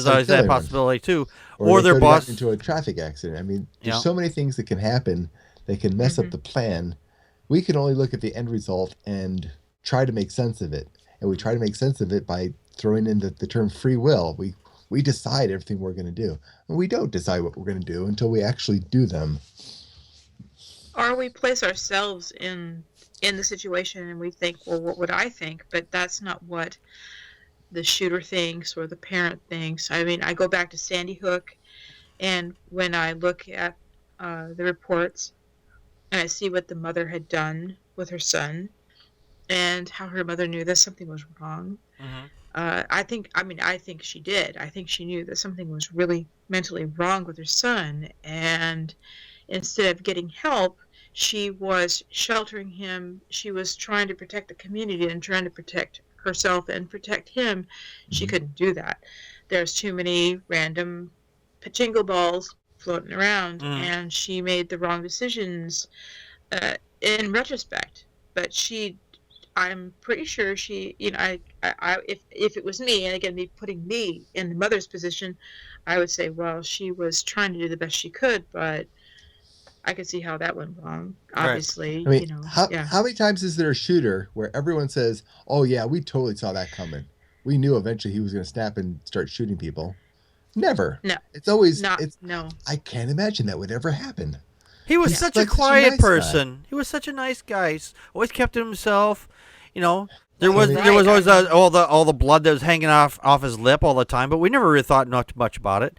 always that possibility too. Or their boss got into a traffic accident. I mean, there's so many things that can happen that can mess up the plan. We can only look at the end result and try to make sense of it. And we try to make sense of it by throwing in the term free will. We decide everything we're going to do. And we don't decide what we're going to do until we actually do them. Or we place ourselves in the situation and we think, well, what would I think? But that's not what the shooter thinks or the parent thinks. I mean, I go back to Sandy Hook, and when I look at the reports and I see what the mother had done with her son and how her mother knew that something was wrong, I think she did. I think she knew that something was really mentally wrong with her son, and instead of getting help, she was sheltering him. She was trying to protect the community and trying to protect herself and protect him. She couldn't do that. There's too many random pachinko balls floating around, Mm. and she made the wrong decisions in retrospect. But I'm pretty sure she, if it was me, and again, me putting me in the mother's position, I would say, well, she was trying to do the best she could, but I could see how that went wrong. Right. Obviously, I mean, yeah. how many times is there a shooter where everyone says, "Oh yeah, we totally saw that coming. We knew eventually he was going to snap and start shooting people"? Never. No. It's always No. I can't imagine that would ever happen. He was He's such like a such a quiet nice guy. person. He was such a nice guy. He's always kept to himself. You know, there was Right. there was always all the blood that was hanging off his lip all the time, but we never really thought not much about it.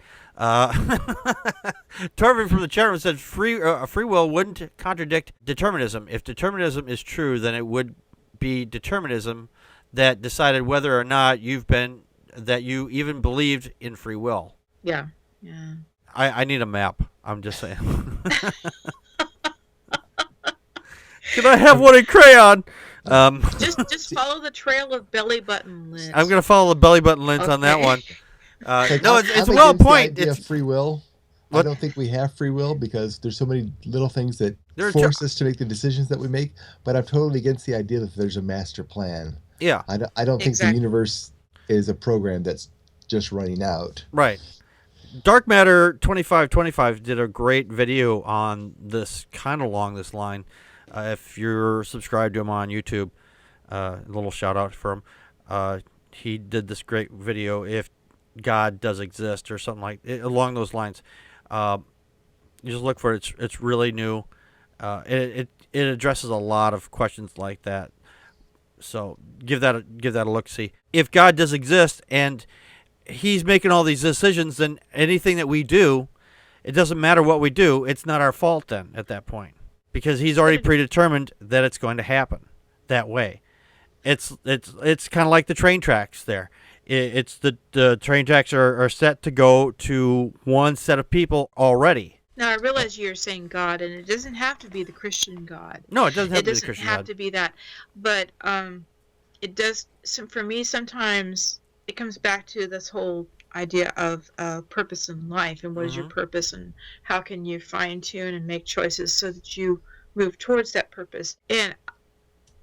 Torvin from the chat room said free will wouldn't contradict determinism. If determinism is true, then it would be determinism that decided whether or not you even believed in free will. Yeah. I need a map. I'm just saying. Can I have one in crayon? Just follow the trail of belly button lint. I'm gonna follow the belly button lint on that Okay. one. Like, No, I'm it's a against well the point. idea It's of free will. What? I don't think we have free will because there's so many little things that There's force us to make the decisions that we make. But I'm totally against the idea that there's a master plan. yeah, I don't think the Exactly. universe is a program that's just running out. right. Dark Matter 2525 did a great video on this, kind of along this line. If you're subscribed to him on YouTube, a little shout out for him. He did this great video. If God does exist, or something like along those lines. You just look for it. It's really new. It addresses a lot of questions like that. So give that a look. See, if God does exist and He's making all these decisions, then anything that we do, it doesn't matter what we do. It's not our fault then at that point, because He's already predetermined that it's going to happen that way. It's kind of like the train tracks there. It's the train tracks are set to go to one set of people already. Now I realize you're saying God, and it doesn't have to be the Christian God. No, it doesn't have It to be the doesn't Christian have God. to be that, but it does. For me, sometimes it comes back to this whole idea of purpose in life, and what is your purpose, and how can you fine tune and make choices so that you move towards that purpose. And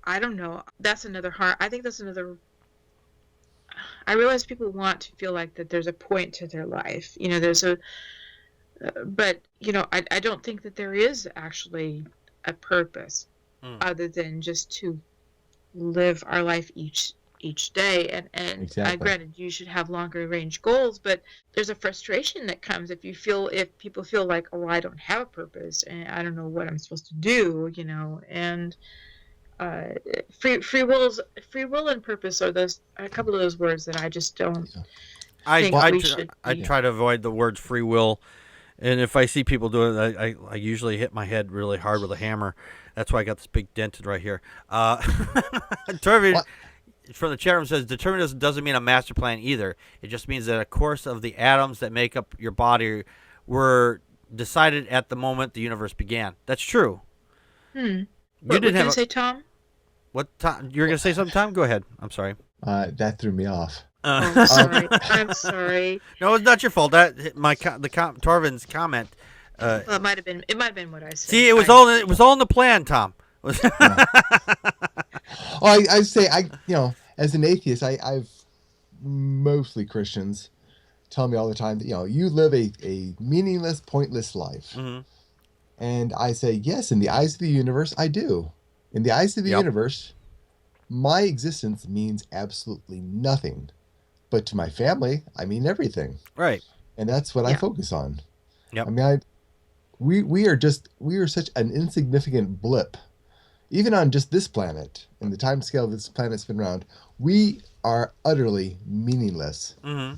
I don't know. That's another hard. I think that's another. I realize people want to feel like that there's a point to their life. There's a. But I don't think that there is actually a purpose other than just to live our life each day. And Exactly. granted, you should have longer range goals, but there's a frustration that comes if people feel like, oh, I don't have a purpose and I don't know what I'm supposed to do. And free will and purpose are a couple of those words that I just don't. I should try to avoid the words free will, and if I see people do it, I usually hit my head really hard with a hammer. That's why I got this big dented right here. Turvin from the chat room says determinism doesn't mean a master plan either. It just means that a course of the atoms that make up your body were decided at the moment the universe began. That's true. What were you going to say, Tom? What Tom? You were going to say something, Tom? Go ahead. I'm sorry. That threw me off. Oh, I'm sorry. I'm sorry. No, it's not your fault. Torvin's comment. It might have been. It might have been what I said. See, it was all in the plan, Tom. I say as an atheist, I've mostly Christians tell me all the time that you live a meaningless, pointless life, and I say yes. In the eyes of the universe, I do. In the eyes of the universe, my existence means absolutely nothing, but to my family, I mean everything. Right. And that's what I focus on. Yep. I mean, we are such an insignificant blip. Even on just this planet, in the time scale this planet's been around, we are utterly meaningless to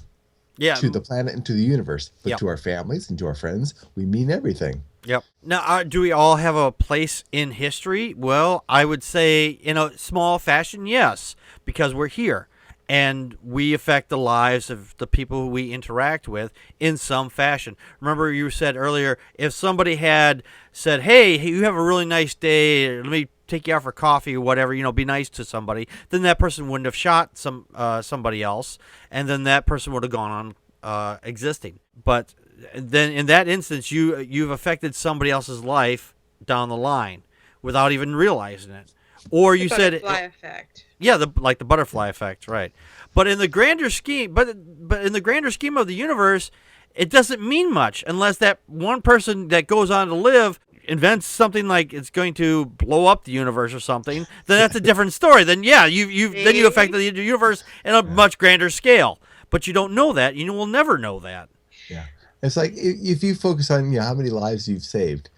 the planet and to the universe. But to our families and to our friends, we mean everything. Yep. Now, do we all have a place in history? Well, I would say in a small fashion, yes, because we're here. And we affect the lives of the people who we interact with in some fashion. Remember, you said earlier, if somebody had said, hey, you have a really nice day, let me take you out for coffee or whatever, be nice to somebody, then that person wouldn't have shot somebody else, and then that person would have gone on existing. But then in that instance, you've affected somebody else's life down the line without even realizing it. Or you said, Butterfly effect. yeah, like the butterfly effect, right? But in the grander scheme, but in the grander scheme of the universe, it doesn't mean much unless that one person that goes on to live invents something like it's going to blow up the universe or something. Then that's a different story. Then yeah, you affected the universe in a much grander scale. But you don't know that. You will never know that. Yeah. It's like if you focus on how many lives you've saved,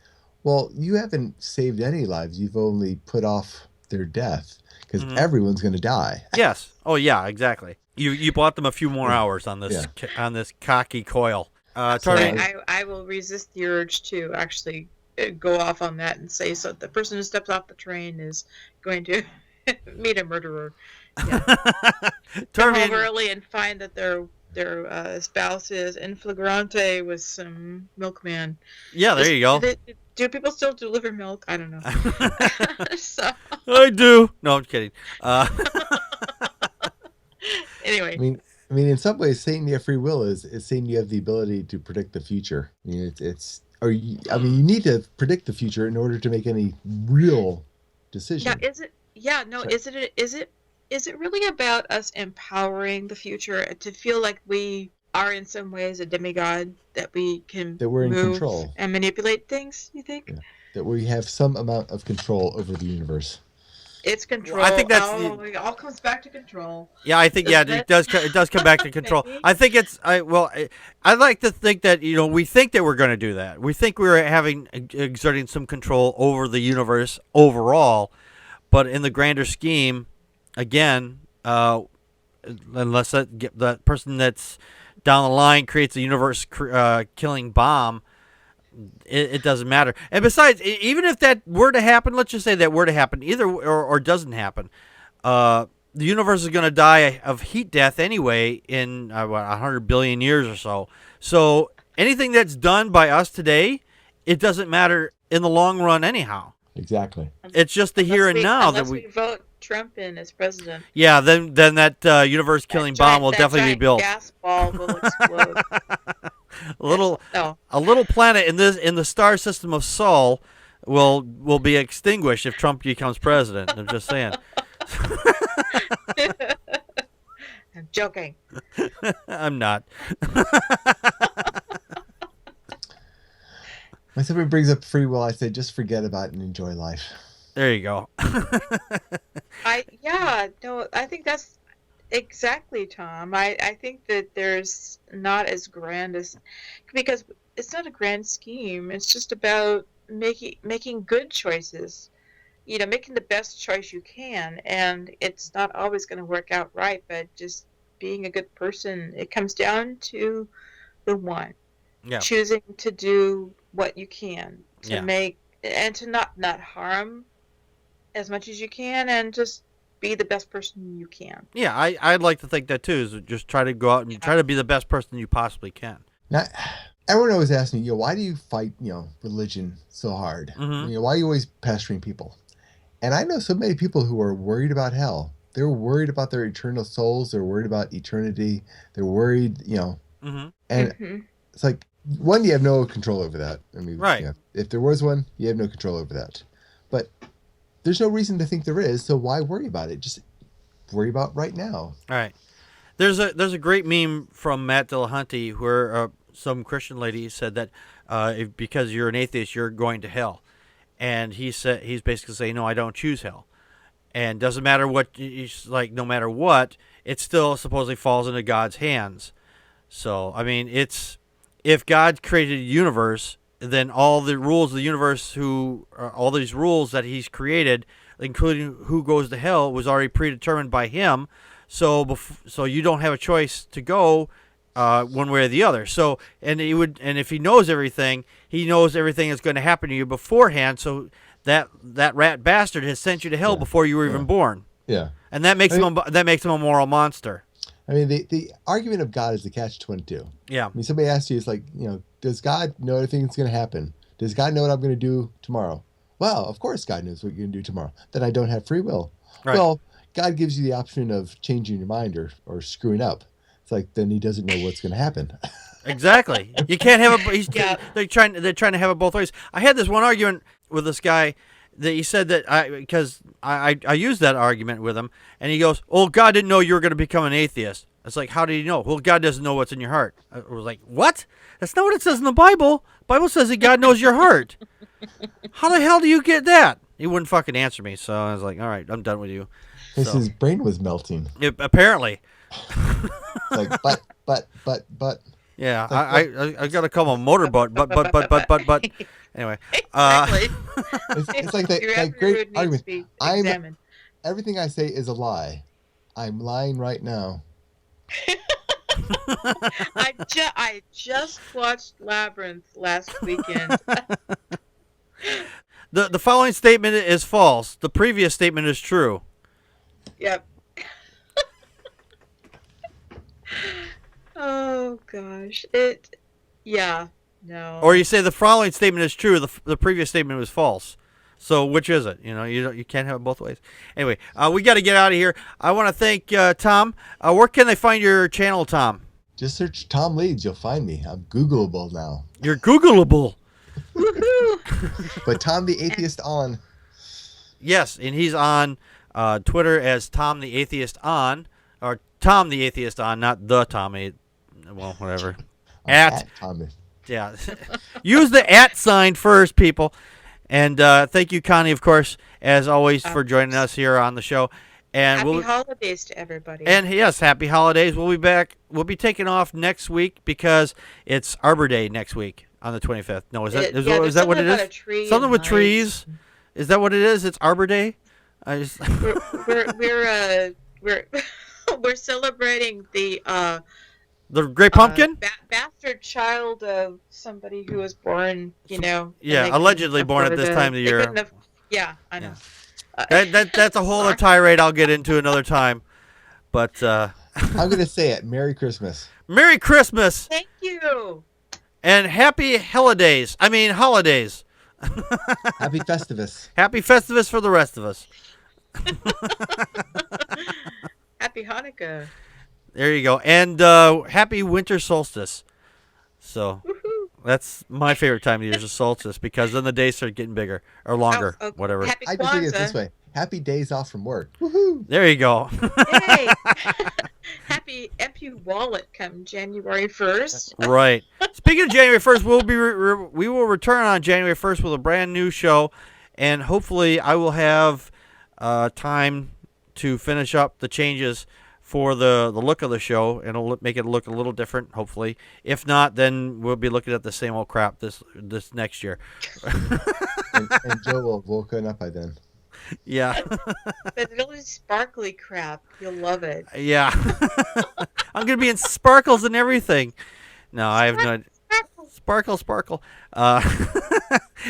well, you haven't saved any lives. You've only put off their death because everyone's going to die. Yes. Oh yeah, exactly. You bought them a few more hours on this cocky coil. I will resist the urge to actually go off on that and say so. The person who steps off the train is going to meet a murderer. Yeah. Come home early and find that their spouse is in flagrante with some milkman. Yeah, there you go. Do people still deliver milk? I don't know. So. I do. No, I'm kidding. Anyway. I mean, in some ways, saying you have free will is saying you have the ability to predict the future. I mean, you need to predict the future in order to make any real decision. Now, is it really about us empowering the future to feel like we are in some ways a demigod, that we can we're in move control and manipulate things, you think? Yeah. That we have some amount of control over the universe. It's control. Well, I think it all comes back to control. Yeah, I think it does come back to control. I think I like to think that we think that we're going to do that. We think we're exerting some control over the universe overall, but in the grander scheme, again, unless that person that's down the line creates a universe killing bomb, it doesn't matter. And besides, even if that were to happen, let's just say that were to happen, either or doesn't happen, the universe is going to die of heat death anyway in 100 billion years or so. So anything that's done by us today, it doesn't matter in the long run anyhow. Exactly. It's just the here and now that we vote Trump in as president. Yeah, then that universe killing bomb will definitely be built. Gas ball will explode. A little planet in the star system of Sol will be extinguished if Trump becomes president. I'm just saying. I'm joking. I'm not. When somebody brings up free will, I say just forget about it and enjoy life. There you go. I think that's exactly, Tom. I think that there's not as grand as, because it's not a grand scheme. It's just about making good choices. Making the best choice you can, and it's not always going to work out right, but just being a good person. It comes down to the one. Yeah. Choosing to do what you can to make and to not harm as much as you can, and just be the best person you can. Yeah, I'd like to think that too. Is just try to go out and try to be the best person you possibly can. Now, everyone always asks me, why do you fight, religion so hard? Mm-hmm. Why are you always pestering people? And I know so many people who are worried about hell. They're worried about their eternal souls. They're worried about eternity. They're worried, Mm-hmm. And it's like, one, you have no control over that. I mean, right. If there was one, you have no control over that. But there's no reason to think there is, so why worry about it? Just worry about right now. All right. There's a great meme from Matt Dillahunty where some Christian lady said that because you're an atheist, you're going to hell. And he's basically saying, no, I don't choose hell. And doesn't matter what, he's like, no matter what, it still supposedly falls into God's hands. So, I mean, if God created a universe, then all the rules of the universe, all these rules that he's created, including who goes to hell, was already predetermined by him. So you don't have a choice to go one way or the other. So, and if he knows everything that's going to happen to you beforehand. So that rat bastard has sent you to hell before you were even born. Yeah, and that makes him a moral monster. I mean, the argument of God is the catch-22. Yeah. I mean, somebody asks you, it's like, does God know everything that's going to happen? Does God know what I'm going to do tomorrow? Well, of course God knows what you're going to do tomorrow. Then I don't have free will. Right. Well, God gives you the option of changing your mind or screwing up. It's It's like then he doesn't know what's going to happen. Exactly. You can't have a. Yeah. They're trying to have it both ways. I had this one argument with this guy that he said that because I used that argument with him, and he goes, "Oh, God didn't know you were going to become an atheist." It's like, how did he know? Well, God doesn't know what's in your heart. I was like, what? That's not what it says in the Bible. The Bible says that God knows your heart. How the hell do you get that? He wouldn't fucking answer me, so I was like, all right, I'm done with you. Because So- his brain was melting. Apparently. Like, but. Yeah, Like I got a couple of motorboat, but. Anyway, Exactly. It's like that Your that every great word needs argument. to be I'm- examined. Everything I say is a lie. I'm lying right now. I just watched Labyrinth last weekend. the following statement is false. The previous statement is true. Yep. Oh gosh, yeah, no. Or you say the following statement is true. The previous statement was false. So which is it? You can't have it both ways. Anyway, we got to get out of here. I want to thank Tom. Where can they find your channel, Tom? Just search Tom Leeds. You'll find me. I'm Googleable now. You're Googleable. Woohoo! But Tom the Atheist on. Yes, and he's on Twitter as Tom the Atheist on, or Tom the Atheist on, not the Tom. Well, whatever. At Tom. yeah, use the @ sign first, people. And thank you, Connie, of course, as always, for joining us here on the show. And Happy holidays to everybody. And yes, happy holidays. We'll be back. We'll be taking off next week because it's Arbor Day next week on the 25th. No, is that there's that what it something about a is? tree Something and with lights. trees. Is that what it is? It's Arbor Day. I just We're celebrating the the Great Pumpkin. bastard child of somebody who was born, and Yeah, they allegedly couldn't born at afford this it. time of the They year. couldn't have- Yeah, I know. That's a whole other tirade I'll get into another time. But I'm gonna say it. Merry Christmas. Merry Christmas Thank you. and happy holidays. Holidays. Happy Festivus. Happy Festivus for the rest of us. Happy Hanukkah. There you go. And happy winter solstice. So Woohoo. that's my favorite time of year is the solstice because then the days start getting bigger or longer, Oh, whatever. Happy I just think it this Kwanzaa. way. Happy days off from work. Woohoo! There you go. Yay. Happy MP Wallet come January 1st. Right. Speaking of January 1st, we will return on January 1st with a brand new show, and hopefully I will have time to finish up the changes for the look of the show, and it'll make it look a little different, hopefully. If not, then we'll be looking at the same old crap this next year. And Joe will have woken up by then. Yeah. But really sparkly crap. You'll love it. Yeah. I'm going to be in sparkles and everything. No, I have no Sparkle.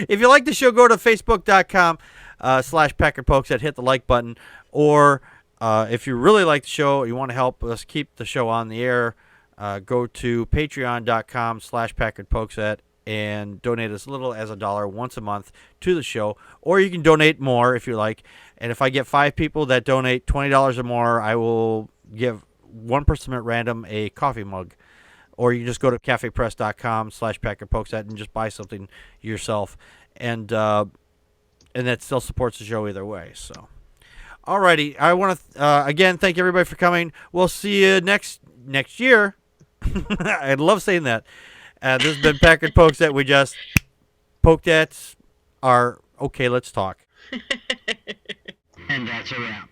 If you like the show, go to facebook.com/PackardPokes. Hit the like button. Or if you really like the show, you want to help us keep the show on the air, go to patreon.com/PackardPokes and donate as little as $1 once a month to the show. Or you can donate more if you like. And if I get 5 people that donate $20 or more, I will give one person at random a coffee mug. Or you can just go to cafepress.com/PackardPokes and just buy something yourself. And that still supports the show either way. So, alrighty. I want to, again, thank everybody for coming. We'll see you next year. I love saying that. This has been Packard Pokes that we just poked at our, okay, let's talk. And that's a wrap.